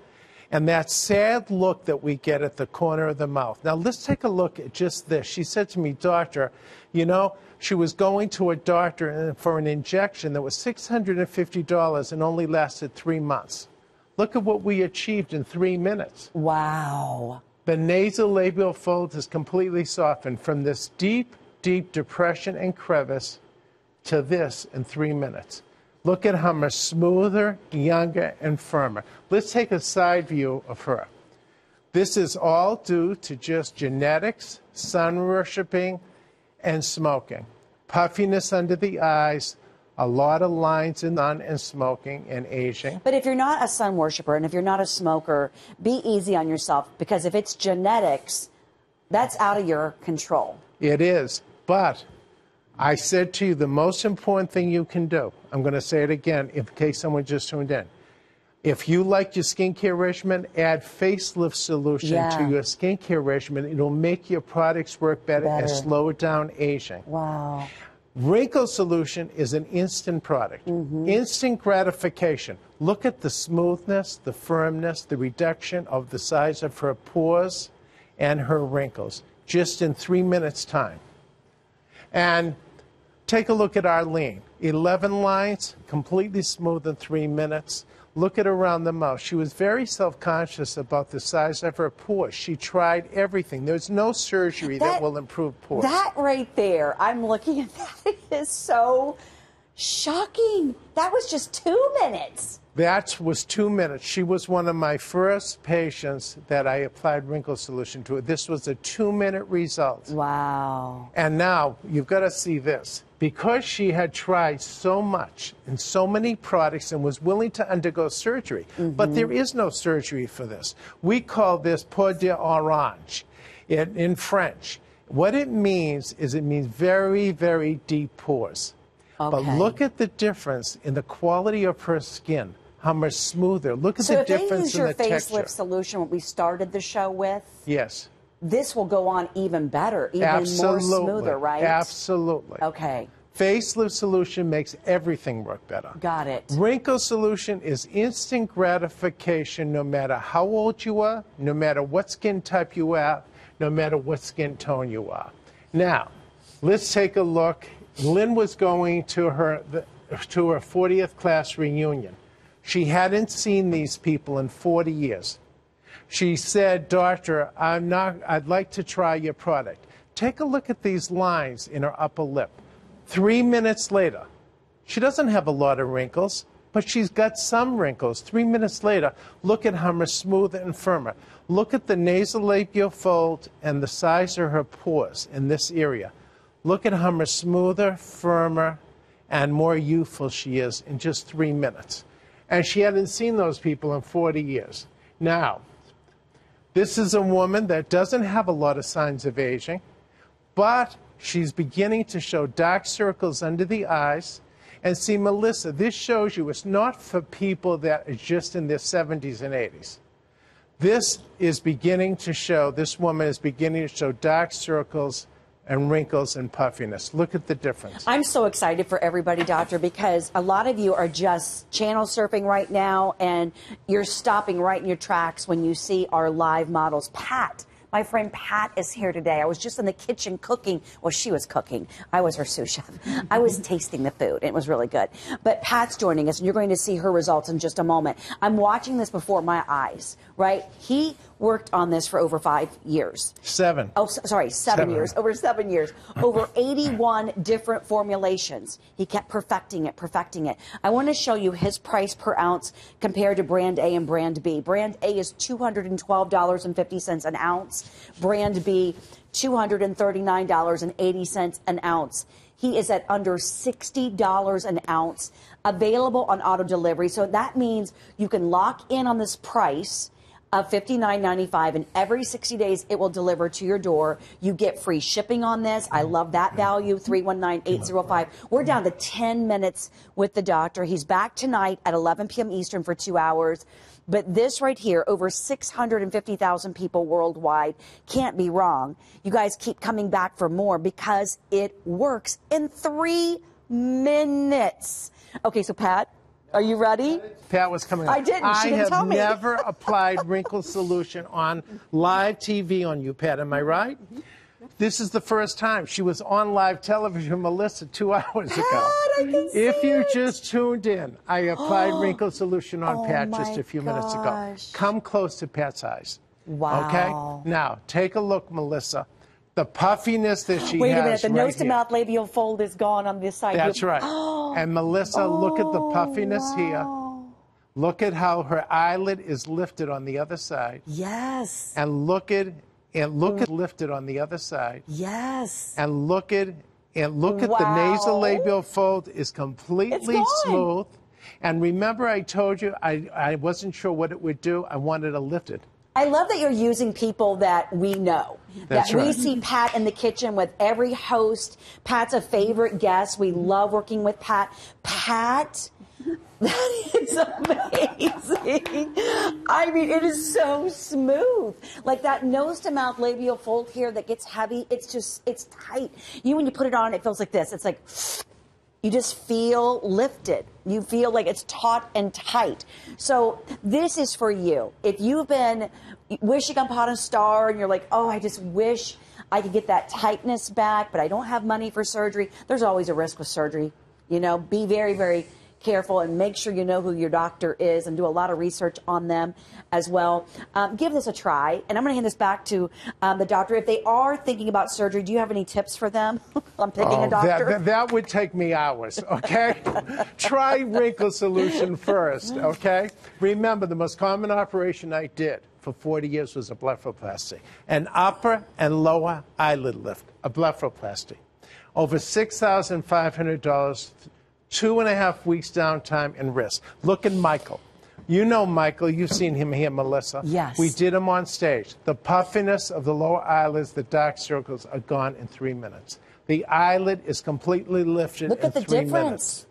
B: and that sad look that we get at the corner of the mouth. Now, let's take a look at just this. She said to me, Doctor, you know, she was going to a doctor for an injection that was $650 and only lasted 3 months. Look at what we achieved in 3 minutes.
A: Wow.
B: The nasolabial fold is completely softened from this deep, deep depression and crevice to this in 3 minutes. Look at how much smoother, younger, and firmer. Let's take a side view of her. This is all due to just genetics, sun worshipping, and smoking. Puffiness under the eyes, a lot of lines in sun and smoking and aging.
A: But if you're not a sun worshiper and if you're not a smoker, be easy on yourself because if it's genetics, that's out of your control.
B: It is, but I said to you the most important thing you can do, I'm going to say it again in case someone just tuned in. If you like your skincare regimen, add facelift solution to your skincare regimen. It'll make your products work better and slow down aging.
A: Wow.
B: Wrinkle solution is an instant product. Instant gratification. Look at the smoothness, the firmness, the reduction of the size of her pores and her wrinkles just in 3 minutes' time. And take a look at Arlene. 11 lines, completely smooth in 3 minutes. Look at around the mouth. She was very self-conscious about the size of her pores. She tried everything. There's no surgery that will improve pores.
A: That right there, I'm looking at that. It is so shocking. That was just 2 minutes.
B: That was 2 minutes. She was one of my first patients that I applied wrinkle solution to. This was a 2-minute result.
A: Wow.
B: And now you've got to see this. Because she had tried so much and so many products and was willing to undergo surgery, but there is no surgery for this. We call this peau d'orange in French. What it means is it means very, very deep pores. But look at the difference in the quality of her skin, how much smoother. Look at the difference in the texture. So if they use your facelift
A: solution, what we started the show with?
B: Yes.
A: This will go on even better, even more smoother, right?
B: Absolutely.
A: Okay.
B: Facelift solution makes everything work better.
A: Got it.
B: Wrinkle solution is instant gratification no matter how old you are, no matter what skin type you have, no matter what skin tone you are. Now, let's take a look. Lynn was going to her 40th class reunion. She hadn't seen these people in 40 years. She said, "Doctor, I'd like to try your product." Take a look at these lines in her upper lip. 3 minutes later, she doesn't have a lot of wrinkles, but she's got some wrinkles. 3 minutes later, look at how much smoother and firmer. Look at the nasolabial fold and the size of her pores in this area. Look at how much smoother, firmer, and more youthful she is in just 3 minutes. And she hadn't seen those people in 40 years. Now, this is a woman that doesn't have a lot of signs of aging, but she's beginning to show dark circles under the eyes. And see, Melissa, this shows you it's not for people that are just in their 70s and 80s. This is beginning to show, this woman is beginning to show dark circles and wrinkles and puffiness. Look at the difference.
A: I'm so excited for everybody, doctor, because a lot of you are just channel surfing right now, and you're stopping right in your tracks when you see our live models. Pat, my friend Pat is here today. I was just in the kitchen cooking. Well, she was cooking. I was her sous chef. I was tasting the food. It was really good. But Pat's joining us, and you're going to see her results in just a moment. I'm watching this before my eyes, right? He worked on this for over 5 years.
B: 7.
A: Oh, sorry, 7 years. Over 7 years. Over 81 different formulations. He kept perfecting it, perfecting it. I want to show you his price per ounce compared to brand A and brand B. Brand A is $212.50 an ounce. Brand B, $239.80 an ounce. He is at under $60 an ounce, available on auto delivery. So that means you can lock in on this price of $59.95, and every 60 days it will deliver to your door. You get free shipping on this. I love that value. 319-805. We're down to 10 minutes with the doctor. He's back tonight at 11 p.m. Eastern for 2 hours. But this right here, over 650,000 people worldwide, can't be wrong. You guys keep coming back for more because it works in 3 minutes. Okay, so Pat, are you ready?
B: Pat was coming up.
A: I didn't. She didn't tell me.
B: I have never applied wrinkle solution on live TV on you, Pat. Am I right? This is the first time. She was on live television, Melissa, 2 hours ago.
A: Pat, I can see
B: if you
A: it.
B: just tuned in, I applied wrinkle solution on Pat just a few minutes ago. Come close to Pat's eyes.
A: Wow.
B: Okay? Now, take a look, Melissa. The puffiness that she has.
A: Wait a minute, the
B: right
A: nose to mouth labial fold is gone on this side.
B: That's right. And Melissa, look at the puffiness here. Look at how her eyelid is lifted on the other side.
A: Yes.
B: And look at lifted on the other side.
A: Yes.
B: And look at the nasolabial fold is completely smooth. And remember, I told you I wasn't sure what it would do. I wanted to lift it.
A: I love that you're using people that we know.
B: That's
A: that
B: right.
A: We see Pat in the kitchen with every host. Pat's a favorite guest. We love working with Pat. Pat, that is amazing. I mean, it is so smooth. Like that nose to mouth labial fold here that gets heavy. It's tight. When you put it on, it feels like this. It's like, you just feel lifted. You feel like it's taut and tight. So this is for you. If you've been wishing upon a star and you're like, oh, I just wish I could get that tightness back, but I don't have money for surgery. There's always a risk with surgery. Be very, very careful and make sure you know who your doctor is and do a lot of research on them as well. Give this a try. And I'm going to hand this back to the doctor. If they are thinking about surgery, do you have any tips for them on picking a doctor?
B: That would take me hours, okay? Try wrinkle solution first, okay? Remember, the most common operation I did for 40 years was a blepharoplasty, an upper and lower eyelid lift, a blepharoplasty. Over $6,500, 2.5 weeks downtime and risk. Look at Michael. You know Michael. You've seen him here, Melissa.
A: Yes.
B: We did him on stage. The puffiness of the lower eyelids, the dark circles are gone in 3 minutes. The eyelid is completely lifted
A: Look
B: in
A: at the
B: 3
A: difference.
B: minutes.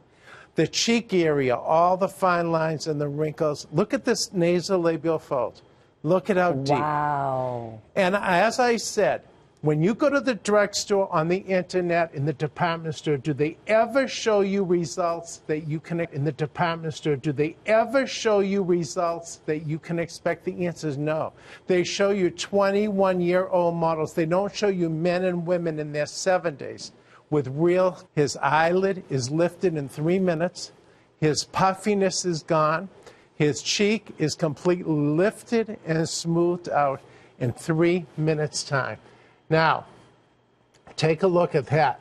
B: The cheek area, all the fine lines and the wrinkles. Look at this nasolabial fold. Look at how deep.
A: Wow.
B: And as I said, when you go to the drugstore, on the internet, in the department store, do they ever show you results that you can, in the department store, do they ever show you results that you can expect? The answer is no. They show you 21-year-old models. They don't show you men and women in their 70s with real, his eyelid is lifted in 3 minutes. His puffiness is gone. His cheek is completely lifted and smoothed out in 3 minutes' time. Now, take a look at that.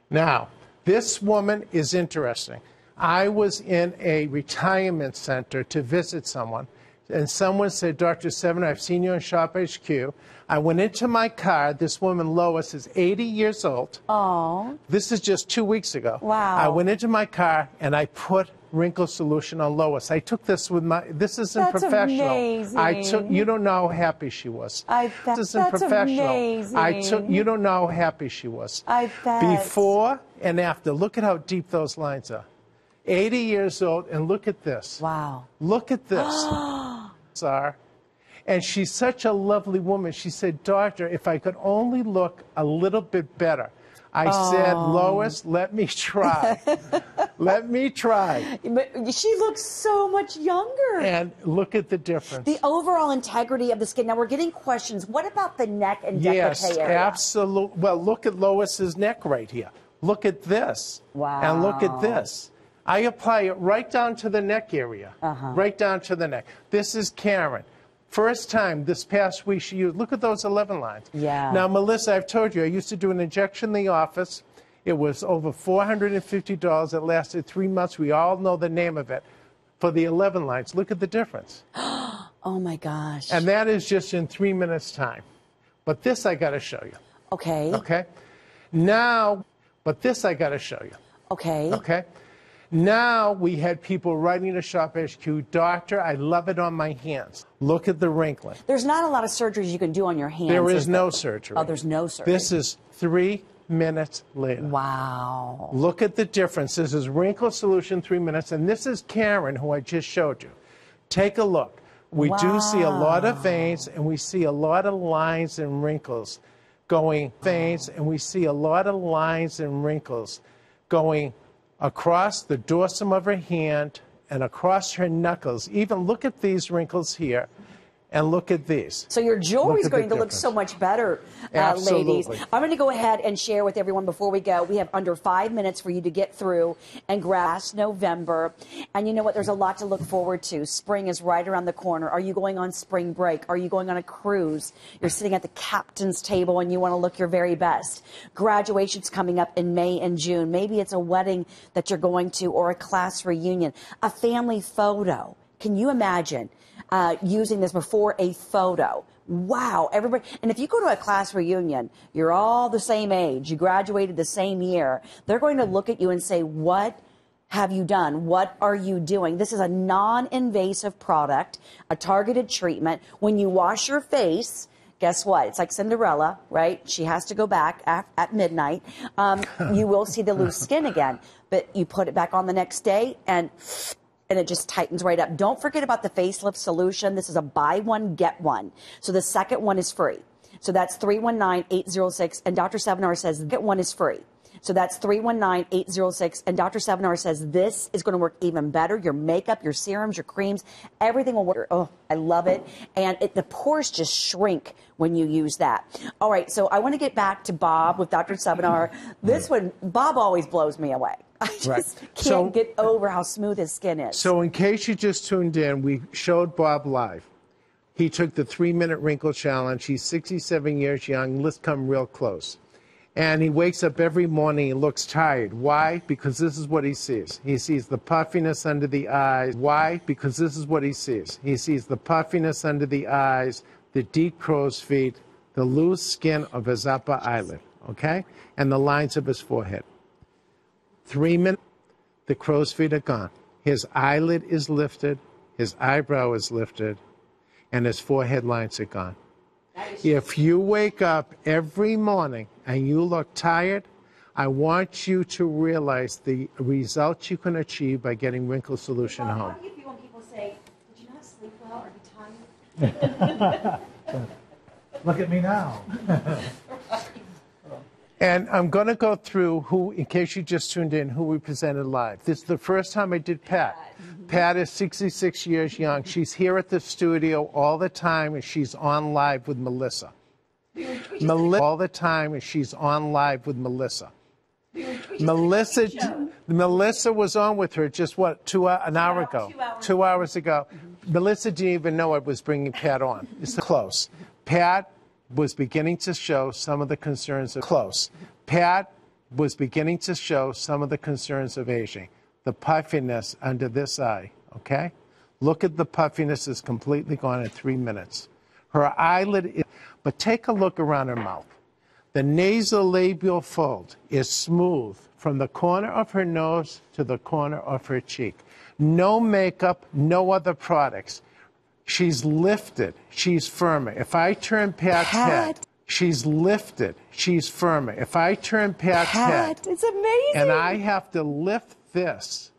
B: Now, this woman is interesting. I was in a retirement center to visit someone, and someone said, Dr. Sevinor, I've seen you on Shop HQ. I went into my car. This woman, Lois, is 80 years old.
A: Oh.
B: This is just 2 weeks ago.
A: Wow.
B: I went into my car, and I put wrinkle solution on Lois. I took this with my, this isn't
A: That's
B: professional.
A: amazing.
B: I took, you don't know how happy she was. This isn't
A: that's
B: professional.
A: amazing.
B: You don't know how happy she was.
A: I bet.
B: Before and after, look at how deep those lines are. 80 years old, and look at this.
A: Wow.
B: Look at this. Are. And she's such a lovely woman. She said, Doctor, if I could only look a little bit better. I said, Lois, let me try. Let me try.
A: But she looks so much younger.
B: And look at the difference.
A: The overall integrity of the skin. Now, we're getting questions. What about the neck and décolleté
B: Yes,
A: area?
B: absolutely. Well, look at Lois's neck right here. Look at this.
A: Wow.
B: And look at this. I apply it right down to the neck area. Right down to the neck. This is Karen. First time this past week she used, look at those 11 lines.
A: Yeah.
B: Now, Melissa, I've told you, I used to do an injection in the office. It was over $450. It lasted 3 months. We all know the name of it. For the 11 lines, look at the difference.
A: Oh, my gosh.
B: And that is just in 3 minutes' time. But this I got to show you.
A: Okay.
B: Okay? Now, but this I got to show you.
A: Okay.
B: Okay? Now we had people writing to Shop HQ, Doctor, I love it on my hands. Look at the wrinkling.
A: There's not a lot of surgeries you can do on your hands.
B: There is no surgery.
A: Oh, there's no surgery.
B: This is 3 minutes later.
A: Wow.
B: Look at the difference. This is wrinkle solution, 3 minutes, and this is Karen, who I just showed you. Take a look. We do see a lot of veins, and we see a lot of lines and wrinkles going veins, and we see a lot of lines and wrinkles going across the dorsum of her hand and across her knuckles. Even look at these wrinkles here. And look at these.
A: So your jewelry is
B: Look at the
A: going to look
B: difference.
A: so much better,
B: Absolutely.
A: ladies. I'm going to go ahead and share with everyone before we go. We have under 5 minutes for you to get through and grasp November. And you know what? There's a lot to look forward to. Spring is right around the corner. Are you going on spring break? Are you going on a cruise? You're sitting at the captain's table and you want to look your very best. Graduation's coming up in May and June. Maybe it's a wedding that you're going to or a class reunion, a family photo. Can you imagine? Using this before a photo. Wow, everybody. And if you go to a class reunion, you're all the same age, you graduated the same year, they're going to look at you and say, what have you done? What are you doing? This is a non-invasive product, a targeted treatment. When you wash your face, guess what? It's like Cinderella, right? She has to go back at midnight. You will see the loose skin again, but you put it back on the next day and it just tightens right up. Don't forget about the facelift solution. This is a buy one, get one. So the second one is free. So that's 319-806. And Dr. Sevinor says get one is free. So that's 319-806. And Dr. Sevinor says this is going to work even better. Your makeup, your serums, your creams, everything will work. Oh, I love it. And the pores just shrink when you use that. All right. So I want to get back to Bob with Dr. Sevinor. This one, Bob always blows me away. I just can't get over how smooth his skin is.
B: So in case you just tuned in, we showed Bob live. He took the 3-minute wrinkle challenge. He's 67 years young. Let's come real close. And he wakes up every morning and looks tired. Why? Because this is what he sees. He sees the puffiness under the eyes. Why? Because this is what he sees. He sees the puffiness under the eyes, the deep crow's feet, the loose skin of his upper eyelid, okay? And the lines of his forehead. 3 minutes, the crow's feet are gone. His eyelid is lifted, his eyebrow is lifted, and his forehead lines are gone. If you wake up every morning and you look tired, I want you to realize the results you can achieve by getting Wrinkle Solution home.
A: How do you feel when people say, did you not sleep well or be tired?
D: Look at me now.
B: And I'm going to go through who, in case you just tuned in, who we presented live. This is the first time I did Pat. Pat is 66 years young. She's here at the studio all the time, and she's on live with Melissa. All the time, and she's on live with Melissa. Melissa was on with her just, what, an hour ago? 2 hours ago. Melissa didn't even know I was bringing Pat on. It's close. Pat was beginning to show some of the concerns of Pat was beginning to show some of the concerns of aging. The puffiness under this eye, okay? Look at the puffiness is completely gone in 3 minutes. Her eyelid is, but take a look around her mouth. The nasolabial fold is smooth from the corner of her nose to the corner of her cheek. No makeup, no other products. She's lifted. She's firmer. If I turn Pat's head, she's lifted. She's firmer. If I turn Pat's head,
A: it's amazing.
B: And I have to lift this.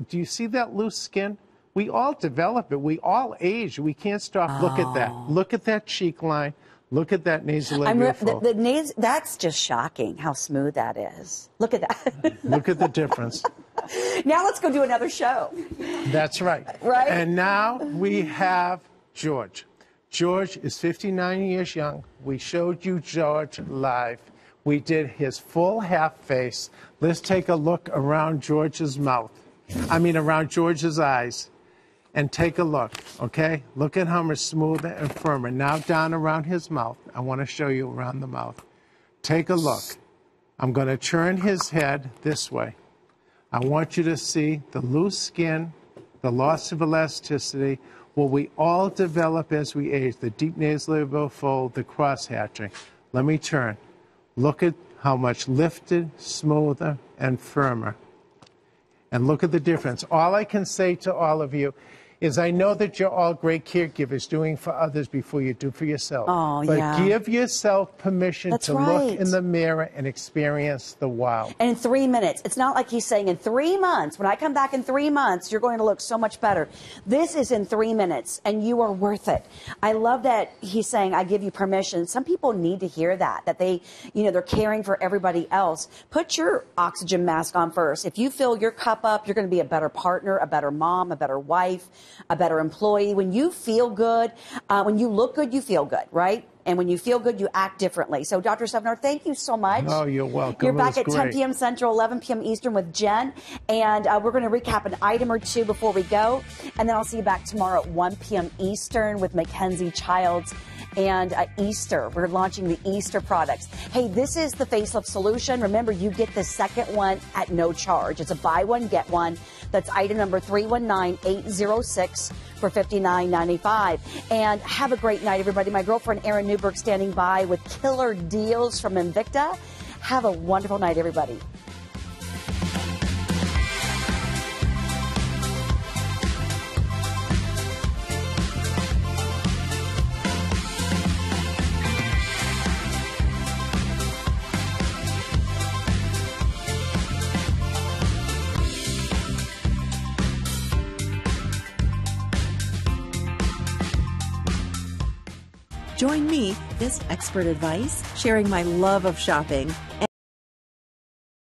B: Do you see that loose skin? We all develop it. We all age. We can't stop. Look at that. Look at that cheek line. Look at that nasolabial fold.
A: That's just shocking how smooth that is. Look at that.
B: Look at the difference.
A: Now let's go do another show.
B: That's right.
A: Right?
B: And now we have George. George is 59 years young. We showed you George live. We did his full half face. Let's take a look around George's mouth. Around George's eyes. And take a look, okay? Look at how much smoother and firmer. Now down around his mouth. I want to show you around the mouth. Take a look. I'm going to turn his head this way. I want you to see the loose skin, the loss of elasticity, what we all develop as we age, the deep nasolabial fold, the cross-hatching. Let me turn. Look at how much lifted, smoother, and firmer. And look at the difference. All I can say to all of you is I know that you're all great caregivers doing for others before you do for yourself.
A: Oh,
B: but
A: yeah.
B: Give yourself permission to look in the mirror and experience the wow.
A: And in 3 minutes, it's not like he's saying in 3 months, when I come back in 3 months, you're going to look so much better. This is in 3 minutes, and you are worth it. I love that he's saying, I give you permission. Some people need to hear that they, they're caring for everybody else. Put your oxygen mask on first. If you fill your cup up, you're going to be a better partner, a better mom, a better wife, a better employee. When you feel good, when you look good, you feel good, right? And when you feel good, you act differently. So, Dr. Sevinor, thank you so much.
B: Oh, you're welcome.
A: You're back at 10 p.m. Central, 11 p.m. Eastern with Jen. And we're going to recap an item or two before we go. And then I'll see you back tomorrow at 1 p.m. Eastern with Mackenzie Childs. And Easter, we're launching the Easter products. Hey, this is the facelift solution. Remember, you get the second one at no charge. It's a buy one, get one. That's item number 319806 for $59.95. And have a great night, everybody. My girlfriend, Erin Newberg, standing by with killer deals from Invicta. Have a wonderful night, everybody.
F: Join me, this expert advice, sharing my love of shopping